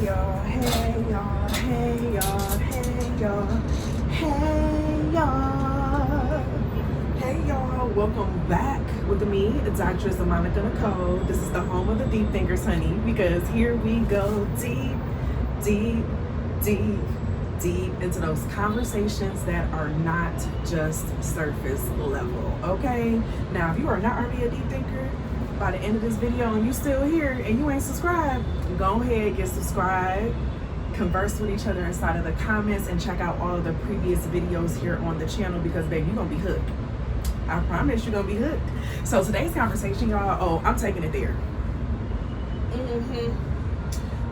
y'all, hey y'all, hey y'all, hey y'all, hey y'all, hey y'all. Welcome back with me, Dr. Monica Nicole. This is the home of the deep thinkers, honey, because here we go deep, deep, deep, deep into those conversations that are not just surface level, okay? Now, if you are not already a deep thinker, by the end of this video and you still here and you ain't subscribed, go ahead, get subscribed, converse with each other inside of the comments, and check out all of the previous videos here on the channel, because baby, you're gonna be hooked. I promise you're gonna be hooked. So today's conversation, y'all, I'm taking it there.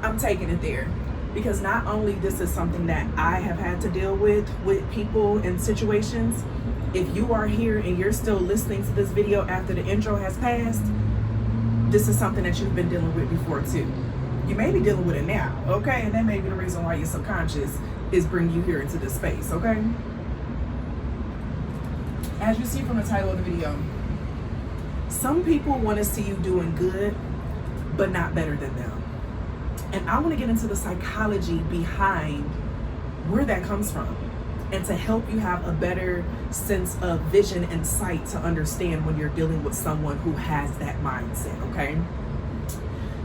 I'm taking it there because not only this is something that I have had to deal with people and situations. If you are here and you're still listening to this video after the intro has passed, this is something that you've been dealing with before too. You may be dealing with it now, okay? And that may be the reason why your subconscious is bringing you here into this space, okay? As you see from the title of the video, some people want to see you doing good, but not better than them. And I want to get into the psychology behind where that comes from, and to help you have a better sense of vision and sight to understand when you're dealing with someone who has that mindset, okay?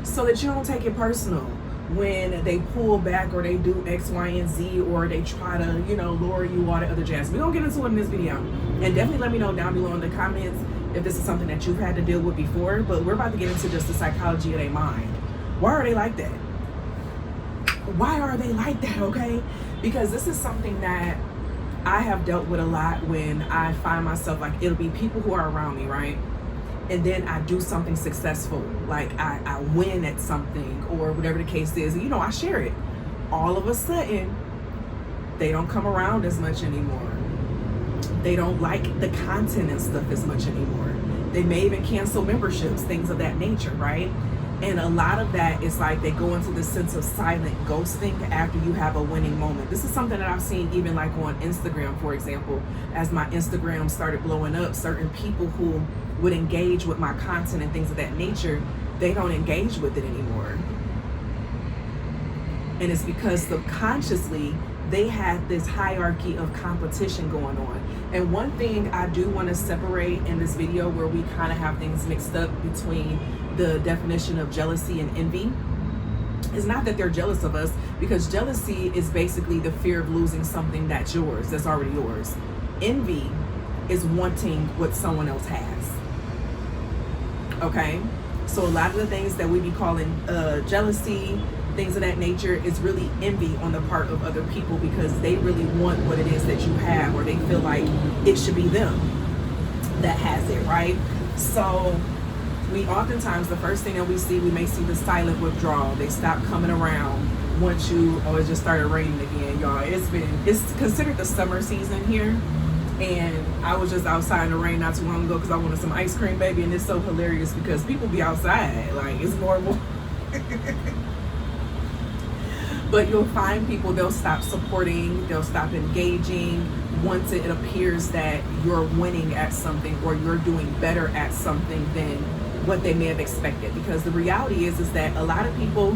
So that you don't take it personal when they pull back or they do X, Y, and Z, or they try to, lure you, all the other jazz. We're gonna get into it in this video. And definitely let me know down below in the comments if this is something that you've had to deal with before, but we're about to get into just the psychology of their mind. Why are they like that? Why are they like that, okay? Because this is something that I have dealt with a lot when I find myself, like, it'll be people who are around me, right? And then I do something successful, like I win at something or whatever the case is, and I share it. All of a sudden, they don't come around as much anymore. They don't like the content and stuff as much anymore. They may even cancel memberships, things of that nature, right? And a lot of that is like they go into this sense of silent ghosting after you have a winning moment. This is something that I've seen even like on Instagram, for example. As my Instagram started blowing up, certain people who would engage with my content and things of that nature, they don't engage with it anymore. And it's because subconsciously they had this hierarchy of competition going on. And one thing I do want to separate in this video, where we kind of have things mixed up between the definition of jealousy and envy, is not that they're jealous of us, because jealousy is basically the fear of losing something that's yours, that's already yours. Envy is wanting what someone else has. Okay? So a lot of the things that we be calling jealousy, things of that nature, is really envy on the part of other people, because they really want what it is that you have, or they feel like it should be them that has it, right? So we oftentimes, the first thing that we may see the silent withdrawal. They stop coming around once it just started raining again, y'all. It's considered the summer season here, and I was just outside in the rain not too long ago because I wanted some ice cream, baby, and it's so hilarious because people be outside like it's normal. But you'll find people, they'll stop supporting, they'll stop engaging once it appears that you're winning at something or you're doing better at something than what they may have expected. Because the reality is that a lot of people,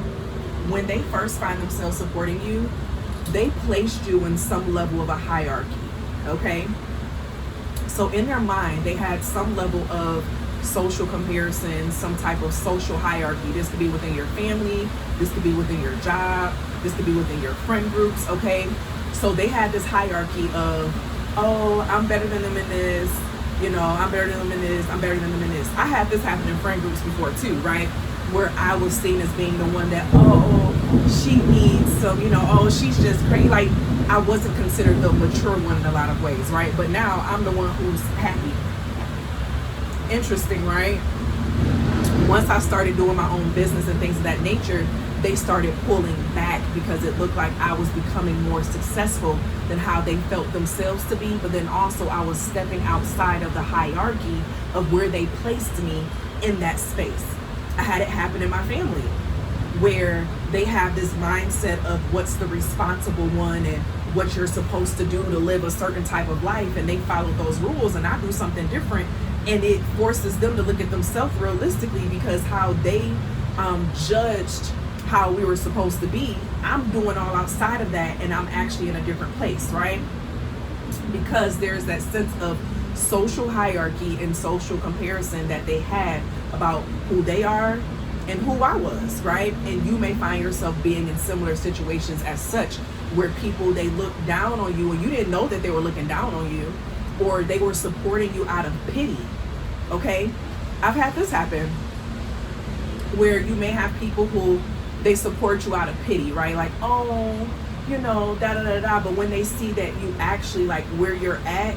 when they first find themselves supporting you, they placed you in some level of a hierarchy, okay? So in their mind, they had some level of social comparison, some type of social hierarchy. This could be within your family, this could be within your job, this could be within your friend groups, okay? So they had this hierarchy of, oh, I'm better than them in this, I'm better than them in this, I'm better than them in this. I had this happen in friend groups before too, right? Where I was seen as being the one that, she needs some, she's just crazy. Like, I wasn't considered the mature one in a lot of ways, right? But now I'm the one who's happy. Interesting, right? Once I started doing my own business and things of that nature, they started pulling back because it looked like I was becoming more successful than how they felt themselves to be. But then also I was stepping outside of the hierarchy of where they placed me in that space. I had it happen in my family, where they have this mindset of what's the responsible one and what you're supposed to do to live a certain type of life, and they follow those rules, and I do something different, and it forces them to look at themselves realistically, because how they judged how we were supposed to be, I'm doing all outside of that, and I'm actually in a different place, right? Because there's that sense of social hierarchy and social comparison that they had about who they are and who I was, right? And you may find yourself being in similar situations as such, where people, they look down on you and you didn't know that they were looking down on you, or they were supporting you out of pity. Okay, I've had this happen where you may have people who they support you out of pity, right? Like, oh, you know, da da da da. But when they see that you actually like where you're at,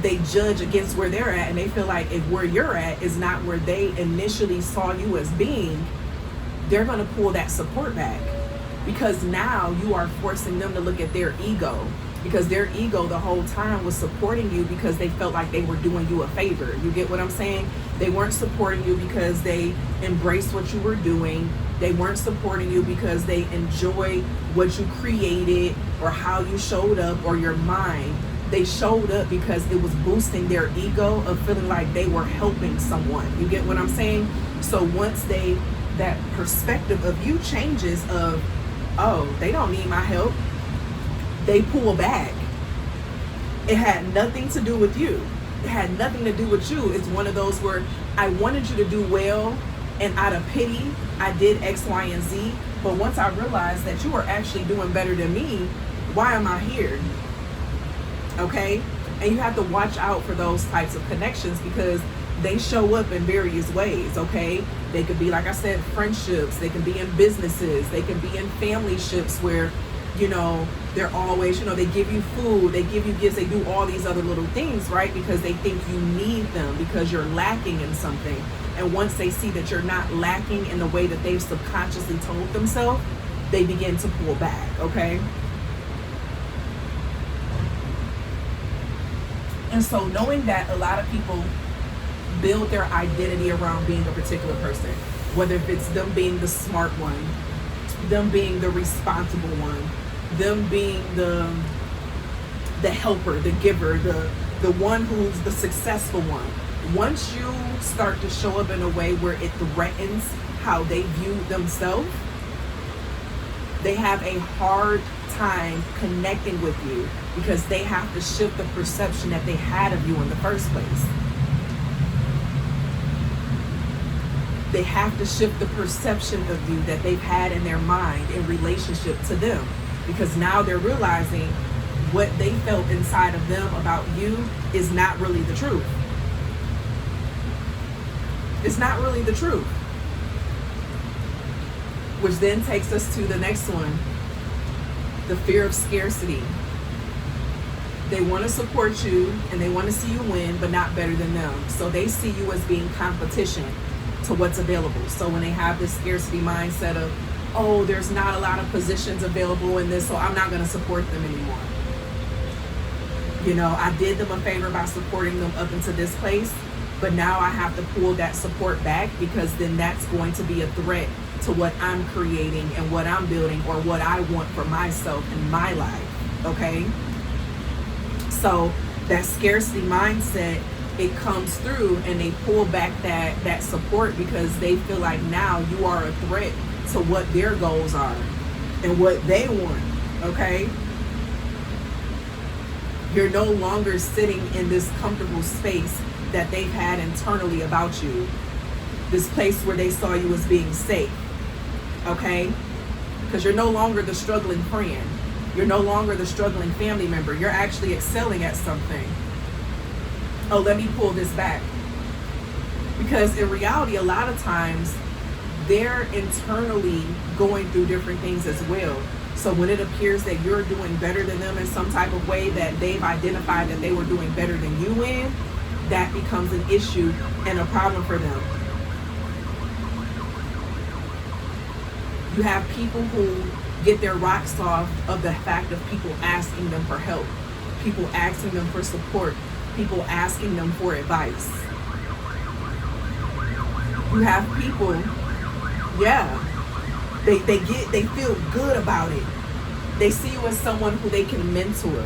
they judge against where they're at, and they feel like if where you're at is not where they initially saw you as being, they're going to pull that support back, because now you are forcing them to look at their ego, because their ego the whole time was supporting you because they felt like they were doing you a favor. You get what I'm saying? They weren't supporting you because they embraced what you were doing. They weren't supporting you because they enjoyed what you created or how you showed up or your mind. They showed up because it was boosting their ego of feeling like they were helping someone. You get what I'm saying? So once that perspective of you changes of, oh, they don't need my help, they pull back. It had nothing to do with you. It had nothing to do with you. It's one of those where I wanted you to do well, and out of pity, I did X, Y, and Z. But once I realized that you are actually doing better than me, why am I here? Okay? And you have to watch out for those types of connections, because they show up in various ways, okay? They could be, like I said, friendships. They can be in businesses. They can be in family ships where, you know, they're always, you know, they give you food, they give you gifts, they do all these other little things, right? Because they think you need them, because you're lacking in something. And once they see that you're not lacking in the way that they've subconsciously told themselves, they begin to pull back, okay? And so knowing that a lot of people build their identity around being a particular person, whether if it's them being the smart one, them being the responsible one, them being the helper, the giver, the one who's the successful one. Once you start to show up in a way where it threatens how they view themselves, they have a hard time connecting with you, because they have to shift the perception that they had of you in the first place. They have to shift the perception of you that they've had in their mind in relationship to them, because now they're realizing what they felt inside of them about you is not really the truth. It's not really the truth. Which then takes us to the next one, the fear of scarcity. They want to support you and they want to see you win, but not better than them. So they see you as being competition to what's available. So when they have this scarcity mindset of, oh, there's not a lot of positions available in this, so I'm not going to support them anymore. You know, I did them a favor by supporting them up into this place, but now I have to pull that support back, because then that's going to be a threat to what I'm creating and what I'm building, or what I want for myself in my life, okay? So that scarcity mindset, it comes through, and they pull back that support, because they feel like now you are a threat to what their goals are and what they want, okay? You're no longer sitting in this comfortable space that they've had internally about you, this place where they saw you as being safe, okay? Because you're no longer the struggling friend. You're no longer the struggling family member. You're actually excelling at something. Oh, let me pull this back. Because in reality, a lot of times, they're internally going through different things as well. So when it appears that you're doing better than them in some type of way that they've identified that they were doing better than you in, that becomes an issue and a problem for them. You have people who get their rocks off of the fact of people asking them for help, people asking them for support, people asking them for advice. You have people, they feel good about it. They see you as someone who they can mentor,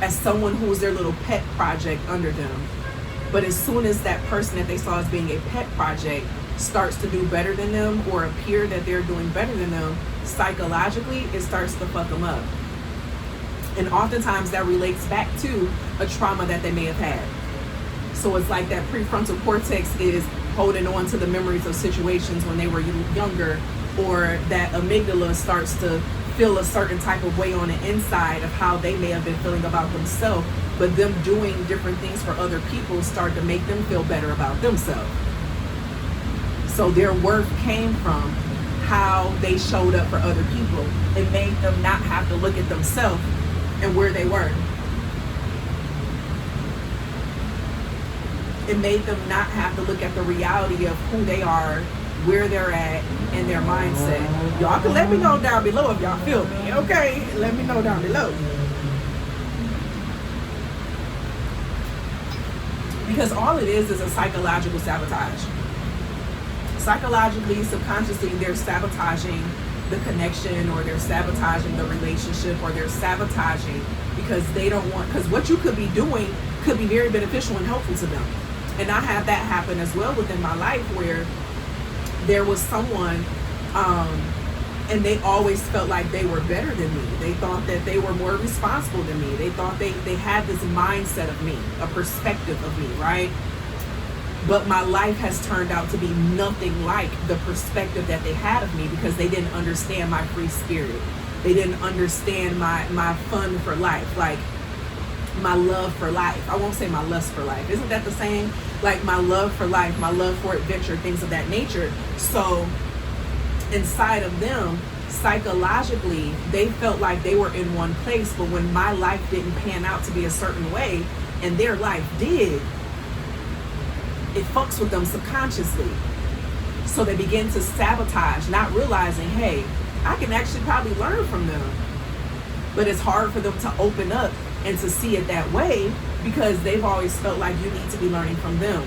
as someone who's their little pet project under them. But as soon as that person that they saw as being a pet project starts to do better than them or appear that they're doing better than them, psychologically, it starts to fuck them up. And oftentimes that relates back to a trauma that they may have had. So it's like that prefrontal cortex is holding on to the memories of situations when they were younger, or that amygdala starts to feel a certain type of way on the inside of how they may have been feeling about themselves, but them doing different things for other people start to make them feel better about themselves. So their worth came from how they showed up for other people. It made them not have to look at themselves and where they were. It made them not have to look at the reality of who they are, where they're at, and their mindset. Y'all can let me know down below if y'all feel me, okay? Let me know down below. Because all it is a psychological sabotage. Psychologically, subconsciously, they're sabotaging the connection, or they're sabotaging the relationship, or they're sabotaging because they don't want, because what you could be doing could be very beneficial and helpful to them. And I had that happen as well within my life, where there was someone and they always felt like they were better than me. They thought that they were more responsible than me. They thought they had this mindset of me, a perspective of me, right? But my life has turned out to be nothing like the perspective that they had of me, because they didn't understand my free spirit. They didn't understand my fun for life, like my love for life. I won't say my lust for life. Isn't that the same? Like my love for life, my love for adventure, things of that nature. So inside of them, psychologically, they felt like they were in one place, but when my life didn't pan out to be a certain way and their life did, it fucks with them subconsciously. So they begin to sabotage, not realizing, hey, I can actually probably learn from them. But it's hard for them to open up and to see it that way, because they've always felt like you need to be learning from them.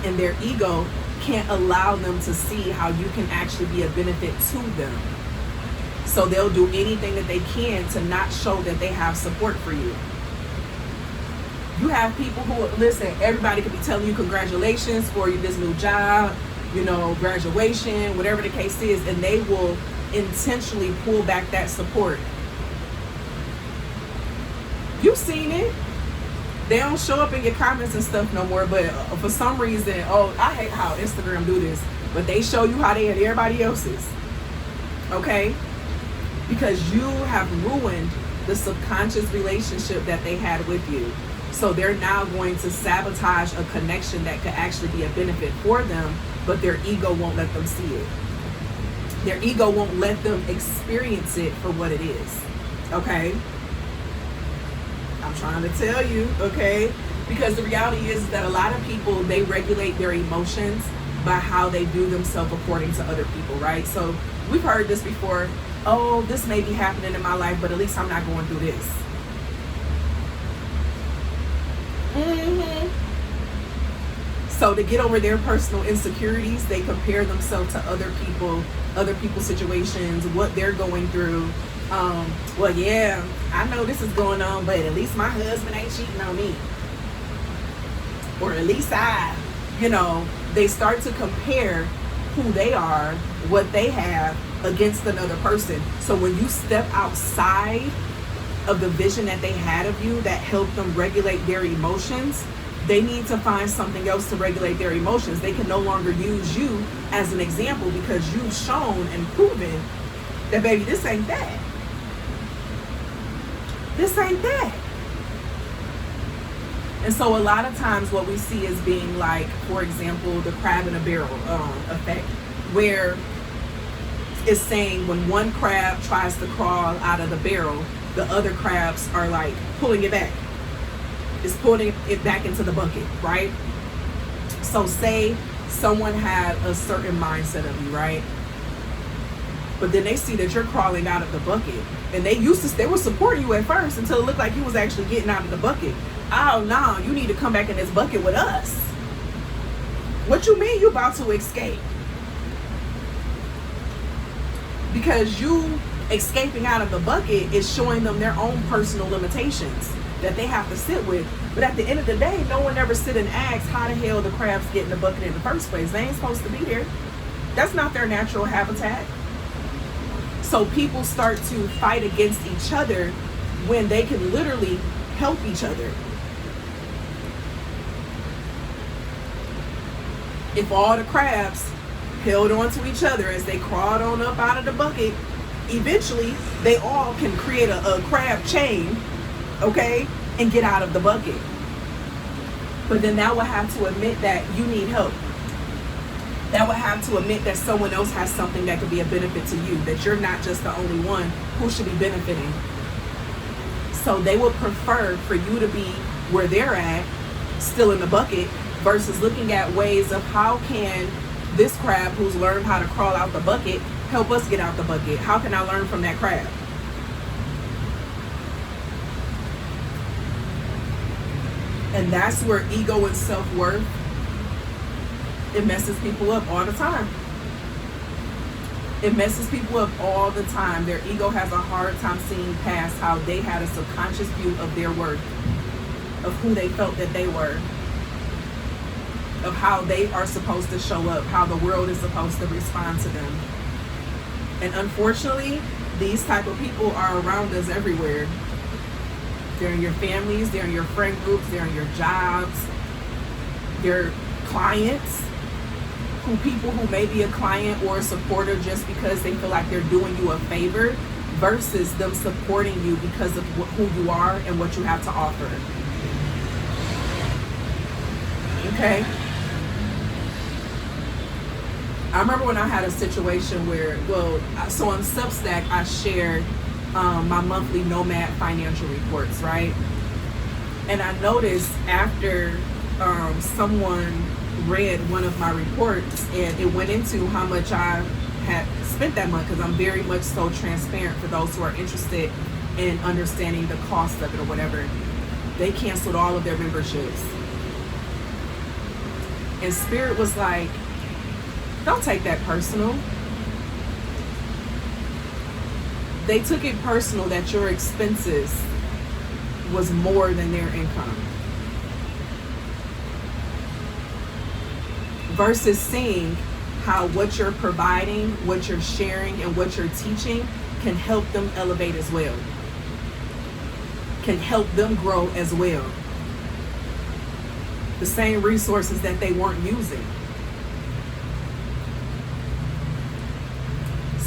And their ego can't allow them to see how you can actually be a benefit to them. So they'll do anything that they can to not show that they have support for you. You have people who, listen, everybody could be telling you congratulations for this new job, you know, graduation, whatever the case is, and they will intentionally pull back that support. You've seen it. They don't show up in your comments and stuff no more, but for some reason, oh, I hate how Instagram do this, but they show you how they had everybody else's, okay? Because you have ruined the subconscious relationship that they had with you. So they're now going to sabotage a connection that could actually be a benefit for them, but their ego won't let them see it. Their ego won't let them experience it for what it is, okay? I'm trying to tell you, okay? Because the reality is that a lot of people, they regulate their emotions by how they view themselves according to other people, right? So we've heard this before. Oh, this may be happening in my life, but at least I'm not going through this. So to get over their personal insecurities, they compare themselves to other people's situations, what they're going through. Well, yeah, I know this is going on, but at least my husband ain't cheating on me. Or at least they start to compare who they are, what they have against another person. So when you step outside of the vision that they had of you that helped them regulate their emotions, they need to find something else to regulate their emotions. They can no longer use you as an example, because you've shown and proven that, baby, this ain't that. This ain't that. And so a lot of times what we see is being like, for example, the crab in a barrel effect, where it's saying when one crab tries to crawl out of the barrel, the other crabs are like pulling it back. It's pulling it back into the bucket, right? So say someone had a certain mindset of you, right? But then they see that you're crawling out of the bucket, and they were supporting you at first until it looked like you was actually getting out of the bucket. Oh no, you need to come back in this bucket with us. What you mean you about to escape? Because you escaping out of the bucket is showing them their own personal limitations. that they have to sit with. But at the end of the day, no one ever sit and asks how the hell the crabs get in the bucket in the first place. They ain't supposed to be there. That's not their natural habitat. So people start to fight against each other when they can literally help each other. If all the crabs held on to each other as they crawled on up out of the bucket, eventually they all can create a crab chain, okay, and get out of the bucket. But then that would have to admit that you need help. That would have to admit that someone else has something that could be a benefit to you, that you're not just the only one who should be benefiting. So they would prefer for you to be where they're at, still in the bucket, versus looking at ways of how can this crab who's learned how to crawl out the bucket help us get out the bucket. How can I learn from that crab? And that's where ego and self-worth, it messes people up all the time. It messes people up all the time. Their ego has a hard time seeing past how they had a subconscious view of their worth, of who they felt that they were, of how they are supposed to show up, how the world is supposed to respond to them. And unfortunately, these type of people are around us everywhere. They're in your families, they're in your friend groups, they're in your jobs, they're clients, people who may be a client or a supporter just because they feel like they're doing you a favor, versus them supporting you because of who you are and what you have to offer. Okay? I remember when I had a situation where, so on Substack, I shared my monthly Nomad financial reports, right? And I noticed after someone read one of my reports, and it went into how much I had spent that month, because I'm very much so transparent for those who are interested in understanding the cost of it or whatever. They canceled all of their memberships. And Spirit was like, don't take that personal. They took it personal that your expenses was more than their income. Versus seeing how what you're providing, what you're sharing, and what you're teaching can help them elevate as well. Can help them grow as well. The same resources that they weren't using.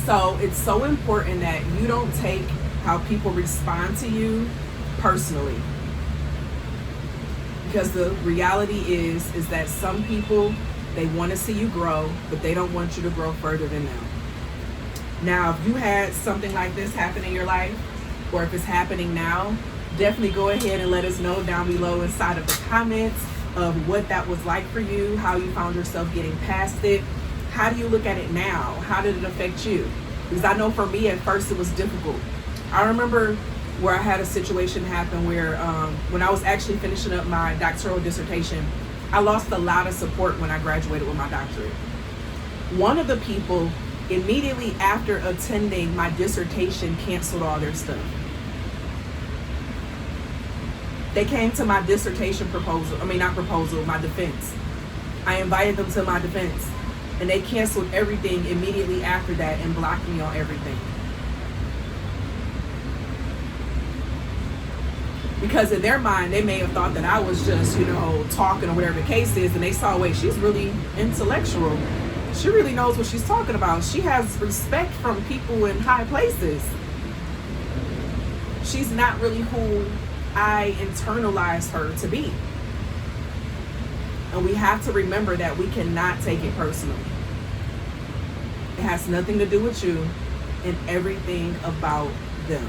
So it's so important that you don't take how people respond to you personally. Because the reality is that some people, they want to see you grow, but they don't want you to grow further than them. Now, if you had something like this happen in your life, or if it's happening now, definitely go ahead and let us know down below inside of the comments of what that was like for you, how you found yourself getting past it. How do you look at it now? How did it affect you? Because I know for me, at first it was difficult. I remember where I had a situation happen where when I was actually finishing up my doctoral dissertation, I lost a lot of support when I graduated with my doctorate. One of the people, immediately after attending my dissertation, canceled all their stuff. They came to my dissertation my defense. I invited them to my defense, and they canceled everything immediately after that and blocked me on everything. Because in their mind, they may have thought that I was just, talking or whatever the case is, and they saw, wait, she's really intellectual. She really knows what she's talking about. She has respect from people in high places. She's not really who I internalized her to be. And we have to remember that we cannot take it personally. It has nothing to do with you and everything about them.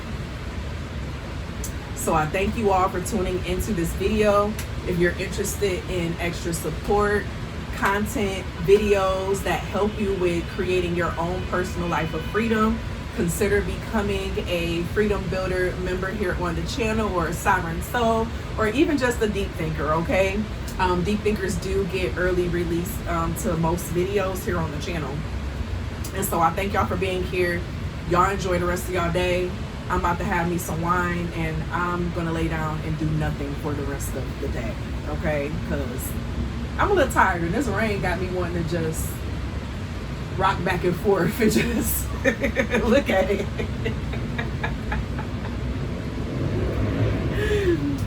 So I thank you all for tuning into this video. If you're interested in extra support, content, videos that help you with creating your own personal life of freedom, consider becoming a Freedom Builder member here on the channel, or a Sovereign Soul, or even just a deep thinker, okay? Deep thinkers do get early release to most videos here on the channel. And so I thank y'all for being here. Y'all enjoy the rest of y'all day. I'm about to have me some wine and I'm gonna lay down and do nothing for the rest of the day, okay? Because I'm a little tired and this rain got me wanting to just rock back and forth and just look at it.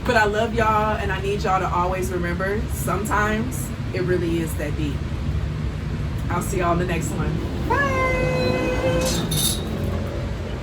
But I love y'all, and I need y'all to always remember, sometimes it really is that deep. I'll see y'all in the next one. Bye.